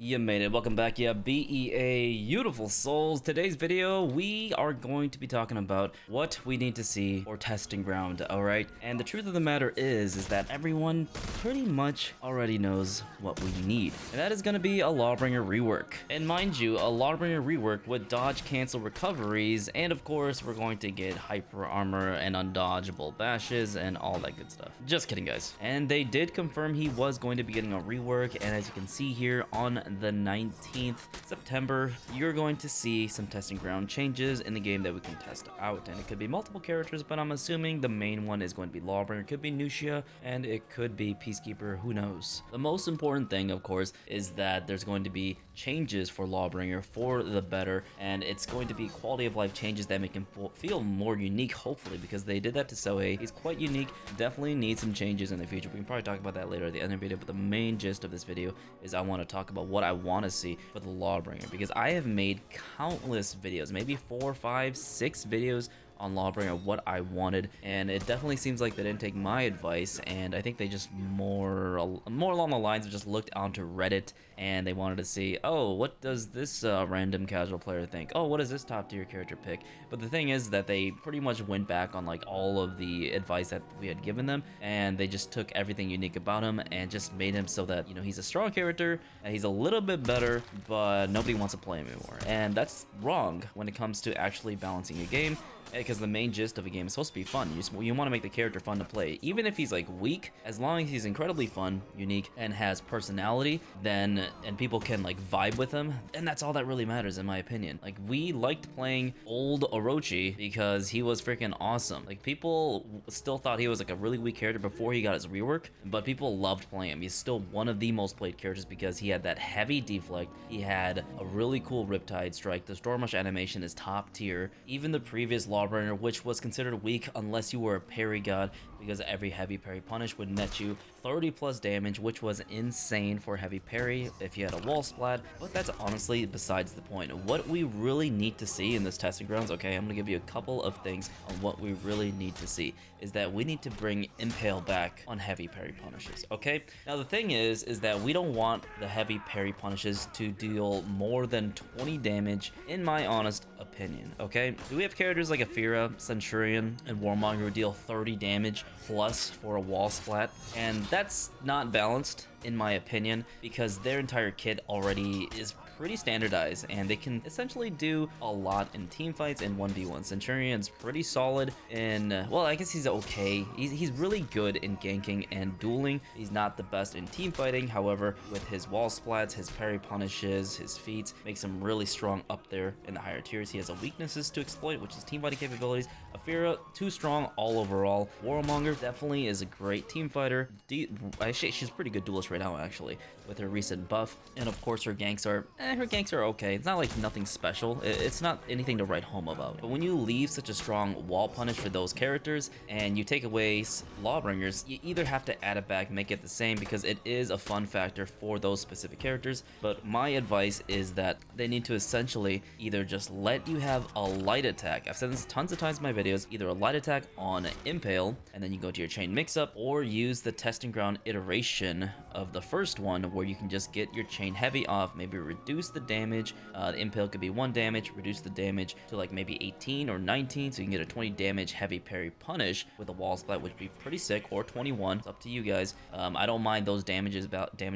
You made it. Welcome back, yeah, BEA beautiful souls. Today's video, we are going to be talking about what we need to see for testing ground, alright? And the truth of the matter is that everyone pretty much already knows what we need. And that is going to be a Lawbringer Rework. And mind you, a Lawbringer Rework would dodge cancel recoveries, and of course, we're going to get hyper armor and undodgeable bashes and all that good stuff. Just kidding, guys. And they did confirm he was going to be getting a rework, and as you can see here on the 19th September, you're going to see some testing ground changes in the game that we can test out, and it could be multiple characters, but I'm assuming the main one is going to be Lawbringer. It could be Nucia, and it could be Peacekeeper, who knows. The most important thing, of course, is that there's going to be changes for Lawbringer for the better, and it's going to be quality of life changes that make him feel more unique, hopefully, because they did that to Sohei. He's quite unique, definitely needs some changes in the future. We can probably talk about that later at the end of the video, but the main gist of this video is I want to talk about what I want to see for the Lawbringer, because I have made countless videos, maybe 4, 5, 6 videos on Lawbringer, what I wanted, and it definitely seems like they didn't take my advice, and I think they just more along the lines of just looked onto Reddit and they wanted to see, oh, what does this random casual player think? Oh, what does this top tier character pick? But the thing is that they pretty much went back on like all of the advice that we had given them, and they just took everything unique about him and just made him so that, you know, he's a strong character and he's a little bit better, but nobody wants to play him anymore. And that's wrong when it comes to actually balancing a game, because the main gist of a game is supposed to be fun. You want to make the character fun to play. Even if he's like weak, as long as he's incredibly fun, unique, and has personality, then, and people can like vibe with him, then that's all that really matters in my opinion. Like, we liked playing old Orochi because he was freaking awesome. Like, people still thought he was like a really weak character before he got his rework, but people loved playing him. He's still one of the most played characters because he had that heavy deflect, he had a really cool Riptide strike, the Storm Rush animation is top tier. Even the previous Lawbringer, which was considered weak unless you were a parry god, because every heavy parry punish would net you 30 plus damage, which was insane for heavy parry if you had a wall splat. But that's honestly besides the point. What we really need to see in this testing grounds, okay, I'm gonna give you a couple of things on what we really need to see, is that we need to bring Impale back on heavy parry punishes, okay? Now the thing is that we don't want the heavy parry punishes to deal more than 20 damage, in my honest opinion, okay? Do we have characters like Afira, Centurion, and Warmonger who deal 30 damage plus for a wall splat? And that's not balanced in my opinion, because their entire kit already is pretty standardized and they can essentially do a lot in team fights and 1v1. Centurion's pretty solid in, well, I guess he's okay. He's really good in ganking and dueling. He's not the best in team fighting. However, with his wall splats, his parry punishes, his feats, makes him really strong up there in the higher tiers. He has a weaknesses to exploit, which is team fighting capabilities. Afira, too strong all overall. Warmonger definitely is a great team fighter. She's a pretty good duelist right now, actually, with her recent buff. And of course, her ganks are okay. It's not like nothing special. It's not anything to write home about. But when you leave such a strong wall punish for those characters and you take away Lawbringers, you either have to add it back, make it the same, because it is a fun factor for those specific characters. But my advice is that they need to essentially either just let you have a light attack. I've said this tons of times in my videos, either a light attack on Impale, and then you go to your chain mix-up, or use the testing ground iteration of the first one, where you can just get your chain heavy off, maybe reduce the damage. The Impale could be 1 damage, reduce the damage to like maybe 18 or 19, so you can get a 20 damage heavy parry punish with a wall splat, which would be pretty sick, or 21. It's up to you guys. I don't mind those damage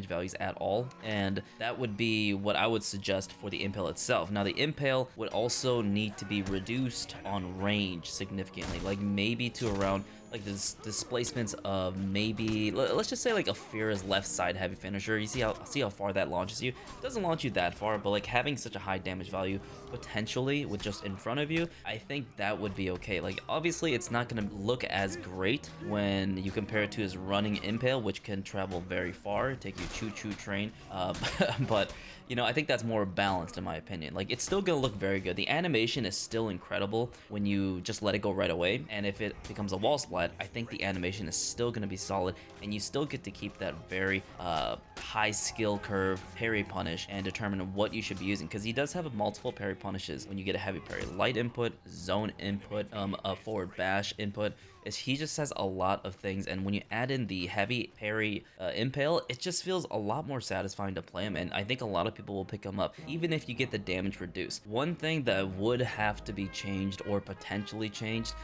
values at all, and that would be what I would suggest for the Impale itself. Now, the Impale would also need to be reduced on range significantly, like maybe to around like this displacements of maybe, let's just say like Afira's left side heavy finisher. You see how far that launches you? It doesn't launch you that far, but like having such a high damage value potentially with just in front of you, I think that would be okay. Like, obviously it's not going to look as great when you compare it to his running Impale, which can travel very far, take you choo-choo train, but you know, I think that's more balanced in my opinion. Like, it's still gonna look very good. The animation is still incredible when you just let it go right away, and if it becomes a wall splat, I think the animation is still gonna be solid, and you still get to keep that very high skill curve parry punish and determine what you should be using, because he does have multiple parry punishes when you get a heavy parry: light input, zone input, a forward bash input, is he just has a lot of things, and when you add in the heavy parry impale, it just feels a lot more satisfying to play him, and I think a lot of people will pick him up even if you get the damage reduced. One thing that would have to be changed or potentially changed,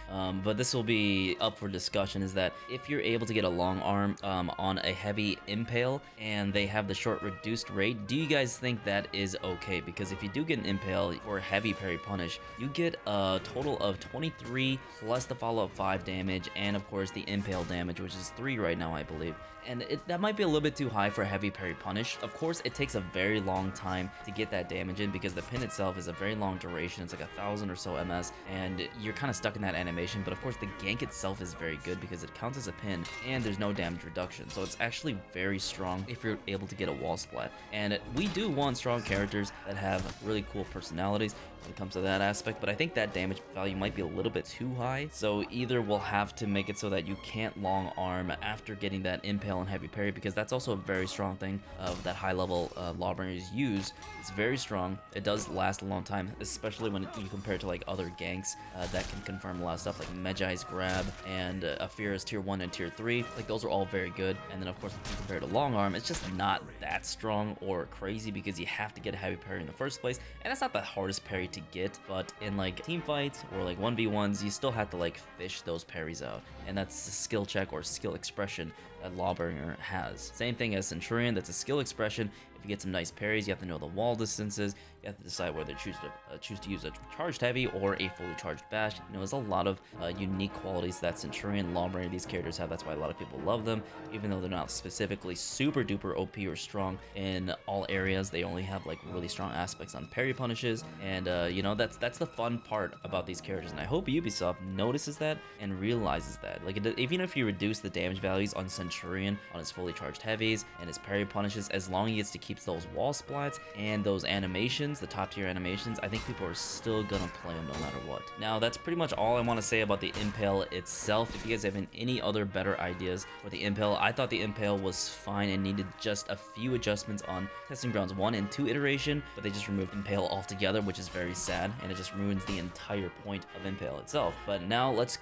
but this will be up for discussion, is that if you're able to get a long arm on a heavy impale and they have the short reduced rate, do you guys think that is okay? Because if you do get an impale for a heavy parry punish, you get a total of 23 plus the follow-up 5 damage, and of course the impale damage, which is 3 right now, I believe. And that might be a little bit too high for a heavy parry punish. Of course, it takes a very long time to get that damage in because the pin itself is a very long duration. It's like 1,000 or so MS, and you're kind of stuck in that animation. But of course, the gank itself is very good because it counts as a pin, and there's no damage reduction. So it's actually very strong if you're able to get a wall splat. And we do want strong characters that have really cool personalities when it comes to that aspect, but I think that damage value might be a little bit too high. So either we'll have to make it so that you can't long arm after getting that impale and heavy parry, because that's also a very strong thing of that high level Lawbringers use. It's very strong. It does last a long time, especially when you compare it to like other ganks that can confirm a lot of stuff like Medjai's grab and Afira's tier 1 and tier 3. Like those are all very good. And then of course if you compare it to long arm, it's just not that strong or crazy because you have to get a heavy parry in the first place, and that's not the hardest parry to get. But in like team fights or like 1v1s, you still have to like fish those parries out, and that's a skill check or skill expression that Lawbringer has. Same thing as Centurion, that's a skill expression. If you get some nice parries, you have to know the wall distances. You have to decide whether to choose to use a charged heavy or a fully charged bash. You know, there's a lot of unique qualities that Centurion, Lawbringer, these characters have. That's why a lot of people love them, even though they're not specifically super duper OP or strong in all areas. They only have like really strong aspects on parry punishes, and you know, that's the fun part about these characters. And I hope Ubisoft notices that and realizes that. Like, even if you reduce the damage values on Centurion on his fully charged heavies and his parry punishes, as long as he gets to keep those wall splats and those animations, the top tier animations, I think people are still gonna play him no matter what. Now, that's pretty much all I want to say about the impale itself. If you guys have any other better ideas for the impale, I thought the impale was fine and needed just a few adjustments on Testing Grounds 1 and 2 iteration, but they just removed impale altogether, which is very sad, and it just ruins the entire point of impale itself. But now let's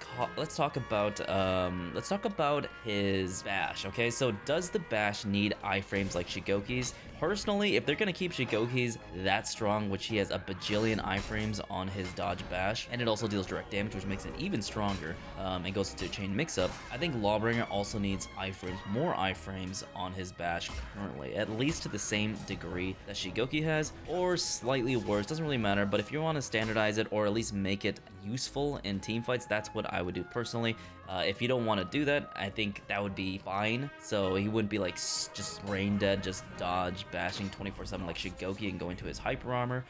talk about his bash. Okay, so does the bash need iframes like Shigoki's? Personally, if they're gonna keep Shigoki's that strong, which he has a bajillion iframes on his dodge bash, and it also deals direct damage, which makes it even stronger, and goes into a chain mix-up, I think Lawbringer also needs iframes, more iframes on his bash currently, at least to the same degree that Shigoki has, or slightly worse, doesn't really matter. But if you want to standardize it or at least make it useful in team fights, that's what I would do personally. If you don't want to do that, I think that would be fine. So he wouldn't be like just brain dead, just dodge bashing 24/7 like Shigoki and going to his hyper armor.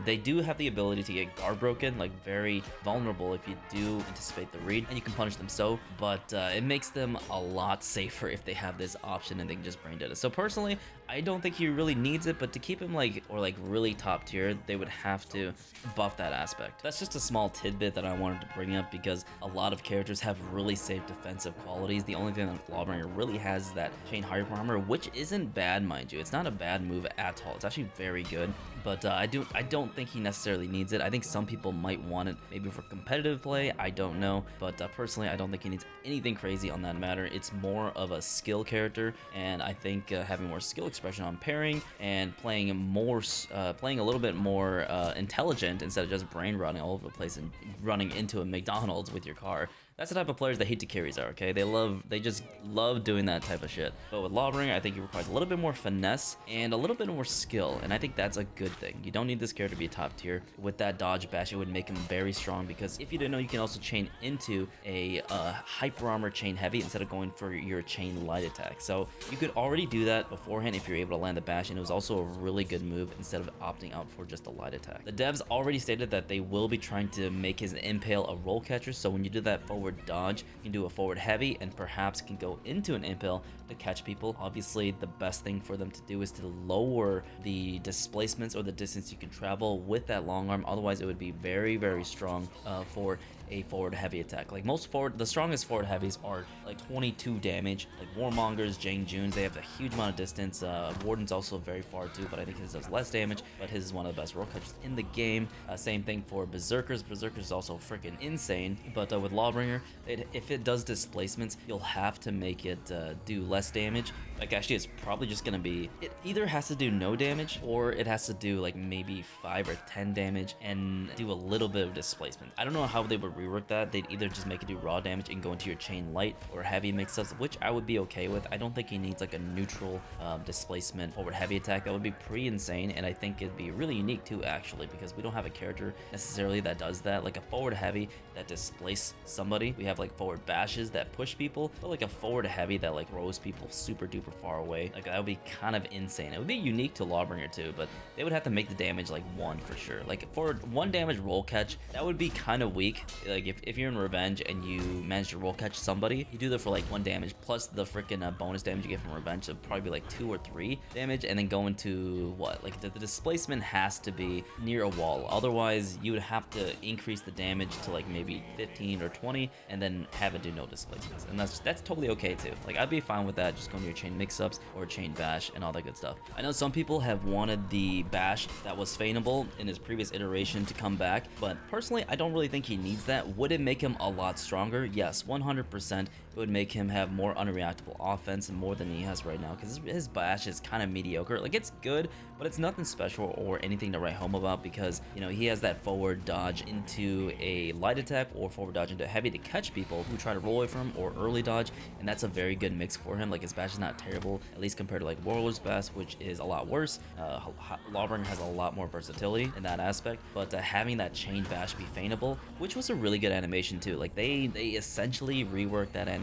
They do have the ability to get guard broken, like very vulnerable if you do anticipate the read, and you can punish them so, but it makes them a lot safer if they have this option and they can just brain dead it. So personally, I don't think he really needs it, but to keep him like really top tier, they would have to buff that aspect. That's just a small tidbit that I wanted to bring up because a lot of characters have really safe defensive qualities. The only thing that Lawbringer really has is that chain hyper armor, which isn't bad, mind you. It's not a bad move at all. It's actually very good. But I don't think he necessarily needs it. I think some people might want it, maybe for competitive play, I don't know. But personally, I don't think he needs anything crazy on that matter. It's more of a skill character, and I think having more skill expression on pairing and playing a little bit more intelligent instead of just brain running all over the place and running into a McDonald's with your car. That's the type of players that hate to carries are, okay? They just love doing that type of shit. But with Lawbringer, I think he requires a little bit more finesse and a little bit more skill, and I think that's a good thing. You don't need this character to be top tier. With that dodge bash, it would make him very strong, because if you didn't know, you can also chain into a hyper armor chain heavy instead of going for your chain light attack. So you could already do that beforehand if you're able to land the bash, and it was also a really good move instead of opting out for just a light attack. The devs already stated that they will be trying to make his impale a roll catcher, so when you do that forward dodge, you can do a forward heavy and perhaps can go into an impale to catch people. Obviously, the best thing for them to do is to lower the displacements or the distance you can travel with that long arm. Otherwise, it would be very, very strong for a forward heavy attack. Like the strongest forward heavies are like 22 damage. Like Warmongers, Jang Juns, they have a huge amount of distance. Warden's also very far too, but I think his does less damage. But his is one of the best roll catchers in the game. Same thing for Berserkers. Berserkers is also freaking insane. But with Lawbringer, if it does displacements, you'll have to make it do less damage. Like actually, it's probably just gonna be, it either has to do no damage or it has to do like maybe 5 or 10 damage and do a little bit of displacement. I don't know how they would rework that. They'd either just make it do raw damage and go into your chain light or heavy mix-ups, which I would be okay with. I don't think he needs like a neutral displacement forward heavy attack. That would be pretty insane, and I think it'd be really unique too, actually, because we don't have a character necessarily that does that. Like a forward heavy that displace somebody. We have like forward bashes that push people, but like a forward heavy that like throws people super duper far away. Like that would be kind of insane. It would be unique to Lawbringer too, but they would have to make the damage like 1 for sure. Like for 1 damage roll catch, that would be kind of weak. Like if you're in revenge and you manage to roll catch somebody, you do that for like 1 damage plus the freaking bonus damage you get from revenge. So probably be like 2 or 3 damage, and then go into what, like the displacement has to be near a wall. Otherwise you would have to increase the damage to like maybe 15 or 20 and then have it do no displacements, and that's totally okay too. Like I'd be fine with that, just going to your chain mix-ups or chain bash and all that good stuff. I know some people have wanted the bash that was feightable in his previous iteration to come back, but personally I don't really think he needs that. Would it make him a lot stronger? Yes, 100%. It would make him have more unreactable offense and more than he has right now, because his bash is kind of mediocre. Like it's good, but it's nothing special or anything to write home about, because you know he has that forward dodge into a light attack or forward dodge into a heavy to catch people who try to roll away from him, or early dodge, and that's a very good mix for him. Like his bash is not terrible, at least compared to like Warlord's bash, which is a lot worse. Lawbringer has a lot more versatility in that aspect, but having that chain bash be feightable, which was a really good animation too. Like they essentially reworked that animation,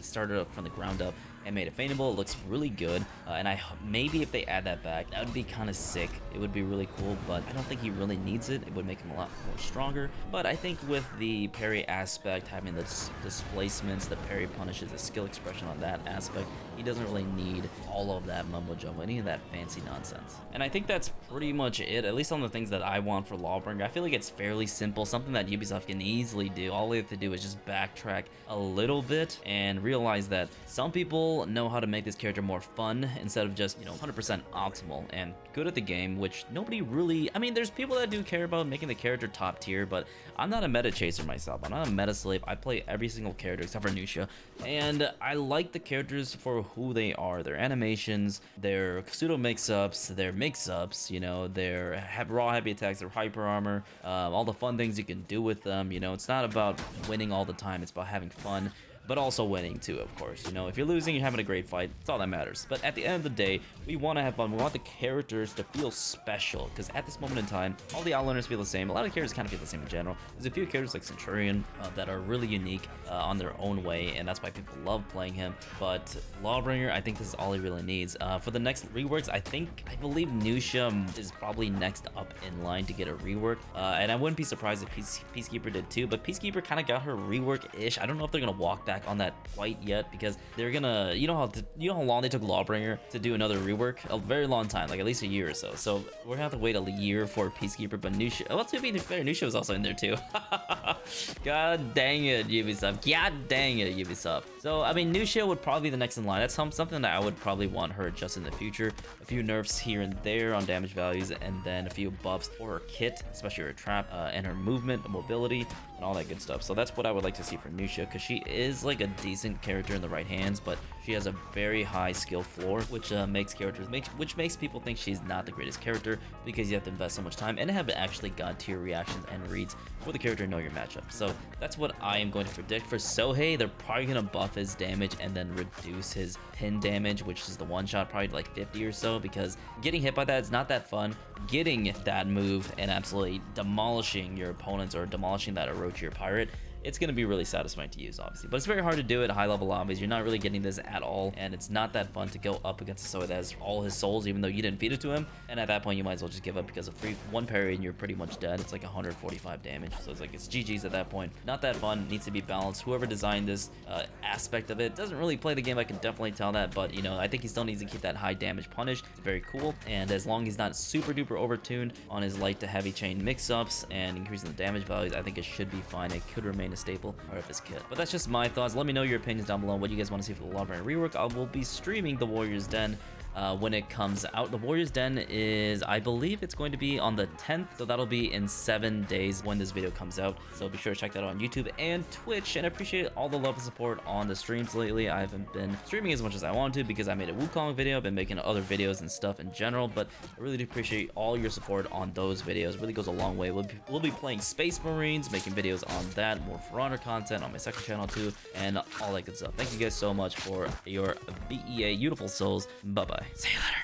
started up from the ground up and made it feightable. It looks really good, and maybe if they add that back, that would be kind of sick. It would be really cool, but I don't think he really needs it. It would make him a lot more stronger. But I think with the parry aspect, having the displacements, the parry punishes, the skill expression on that aspect, he doesn't really need all of that mumbo jumbo, any of that fancy nonsense. And I think that's pretty much it, at least on the things that I want for Lawbringer. I feel like it's fairly simple, something that Ubisoft can easily do. All they have to do is just backtrack a little bit and realize that some people know how to make this character more fun instead of just, 100% optimal and good at the game, which nobody really, I mean, there's people that do care about making the character top tier, but I'm not a meta chaser myself. I'm not a meta slave. I play every single character except for Nusha, and I like the characters for who they are. Their animations, their pseudo mix-ups, their mix-ups, their raw heavy attacks, their hyper armor, all the fun things you can do with them. It's not about winning all the time. It's about having fun, but also winning too, of course. If you're losing, you're having a great fight. That's all that matters. But at the end of the day, we want to have fun. We want the characters to feel special, because at this moment in time, all the Outlanders feel the same. A lot of characters kind of feel the same in general. There's a few characters like Centurion that are really unique on their own way, and that's why people love playing him. But Lawbringer, I think this is all he really needs. For the next reworks, I believe Nusha is probably next up in line to get a rework, and I wouldn't be surprised if Peacekeeper did too. But Peacekeeper kind of got her rework-ish. I don't know if they're gonna walk back on that quite yet, because they're gonna, you know how long they took Lawbringer to do another rework? A very long time, like at least a year or so. So we're gonna have to wait a year for Peacekeeper. But Nusha, well, to be fair, Nusha was also in there too. God dang it, Ubisoft. God dang it, Ubisoft. So I mean, Nusha would probably be the next in line. That's something that I would probably want her just in the future. A few nerfs here and there on damage values, and then a few buffs for her kit, especially her trap and her movement, mobility, and all that good stuff. So that's what I would like to see for Nusha, because she is like a decent character in the right hands, but she has a very high skill floor, which makes people think she's not the greatest character, because you have to invest so much time and have actually god tier reactions and reads for the character to know your matchup. So that's what I am going to predict for Sohei. They're probably gonna buff his damage and then reduce his pin damage, which is the one shot, probably like 50 or so, because getting hit by that is not that fun. Getting that move and absolutely demolishing your opponents or demolishing that Orochier pirate it's going to be really satisfying to use, obviously. But it's very hard to do at high level lobbies. You're not really getting this at all, and it's not that fun to go up against a Soy that has all his souls, even though you didn't feed it to him. And at that point, you might as well just give up, because a free one parry and you're pretty much dead. It's like 145 damage, so it's like it's GG's at that point. Not that fun. Needs to be balanced. Whoever designed this aspect of it doesn't really play the game. I can definitely tell that, but you know, I think he still needs to keep that high damage punish. It's very cool, and as long as he's not super duper overtuned on his light to heavy chain mix-ups and increasing the damage values, I think it should be fine. It could remain a staple part of his kit. But that's just my thoughts. Let me know your opinions down below. What you guys want to see for the Lawbringer Rework. I will be streaming the Warrior's Den when it comes out. The Warrior's Den is, I believe it's going to be on the 10th, so that'll be in 7 days when this video comes out. So be sure to check that out on YouTube and Twitch, and I appreciate all the love and support on the streams lately. I haven't been streaming as much as I wanted to because I made a Wukong video. I've been making other videos and stuff in general, but I really do appreciate all your support on those videos. It really goes a long way. We'll be playing Space Marines, making videos on that, more For Honor content on my second channel too, and all that good stuff. Thank you guys so much for your BEA beautiful souls. Bye bye. See you later.